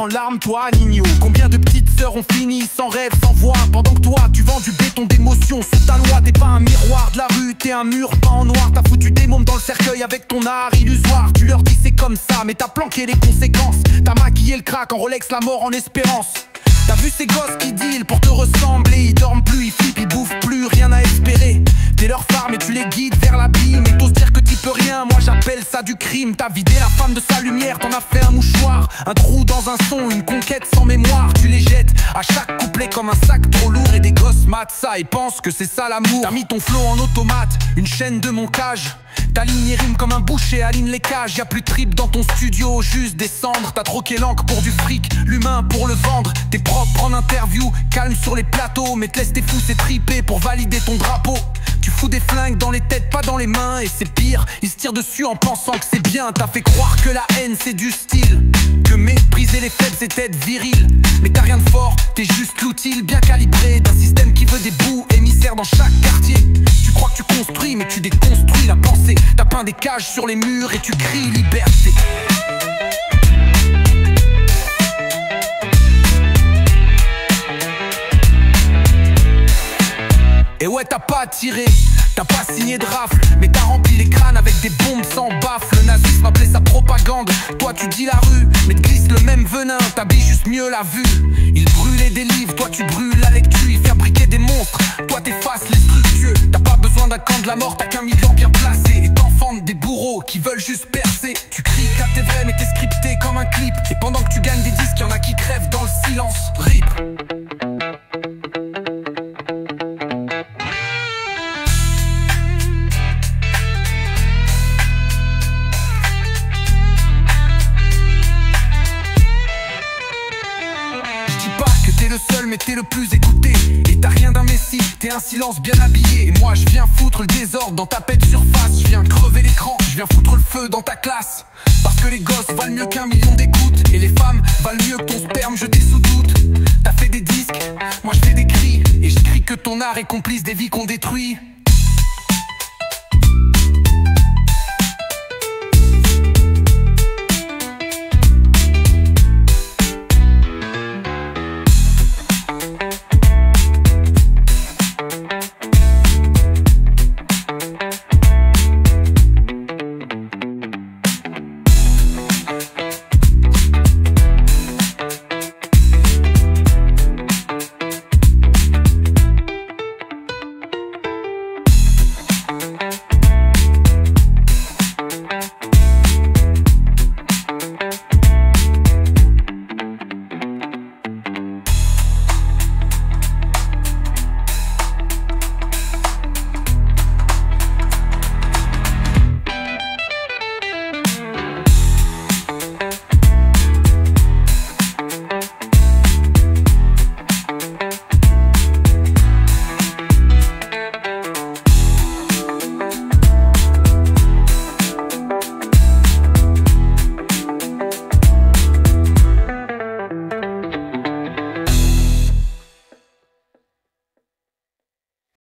en larmes, toi, Nino. Combien de petites sœurs ont fini sans rêve, sans voix, pendant que toi, tu vends du béton d'émotion sous ta loi. T'es pas un miroir de la rue, t'es un mur peint en noir. T'as foutu des mômes dans le cercueil avec ton art illusoire. Tu leur dis c'est comme ça, mais t'as planqué les conséquences. T'as maquillé le crack en Rolex, la mort en espérance. T'as vu ces gosses qui deal pour te ressembler. Ils dorment plus, ils flippent, ils bouffent plus, rien à espérer. T'es leur phare mais tu les guides vers l'abîme. Et t'oses dire que t'y peux rien, moi j'appelle ça du crime. T'as vidé la femme de sa lumière, t'en as fait un mouchoir. Un trou dans un son, une conquête sans mémoire. Tu les jettes à chaque couplet comme un sac trop lourd. Et des gosses matent ça et pensent que c'est ça l'amour. T'as mis ton flow en automate, une chaîne de montage. T'alignes les rimes comme un boucher aligne les cages. Y'a plus de trip dans ton studio, juste des cendres. T'as troqué l'encre pour du fric, l'humain pour le vendre. T'es propre en interview, calme sur les plateaux. Mais te laisse tes fous s'étriper pour valider ton drapeau. Tu fous des flingues dans les têtes, pas dans les mains. Et c'est pire, ils se tirent dessus en pensant que c'est bien. T'as fait croire que la haine c'est du style, que mépriser les faibles c'est être viril. Mais t'as rien de fort, t'es juste l'outil bien calibré d'un système qui veut des bouts émissaires dans chaque quartier. Tu crois que tu construis mais tu déconstruis la pensée. T'as peint des cages sur les murs et tu cries liberté. Et ouais, t'as pas tiré, t'as pas signé de rafle, mais t'as rempli les crânes avec des bombes sans baffle. Le nazisme appelait ça propagande, toi tu dis la rue, mais te glisses le même venin, t'habilles juste mieux la vue. Ils brûlaient des livres, toi tu brûles la lecture. Ils fabriquaient des monstres, toi t'effaces les structures. T'as pas besoin d'un camp de la mort, t'as qu'un million bien placé. Et t'enfantes des bourreaux qui veulent juste percer. Tu cries qu'à t'es vrai mais t'es scripté comme un clip. Et pendant que tu gagnes des disques, y'en a qui crèvent dans le silence. RIP. T'es le seul mais t'es le plus écouté. Et t'as rien d'un messie, t'es un silence bien habillé. Et moi je viens foutre le désordre dans ta pète surface. Je viens crever l'écran, je viens foutre le feu dans ta classe. Parce que les gosses valent mieux qu'1 million d'écoutes. Et les femmes valent mieux que ton sperme jeté sous doute. T'as fait des disques, moi je fais des cris. Et je crie que ton art est complice des vies qu'on détruit.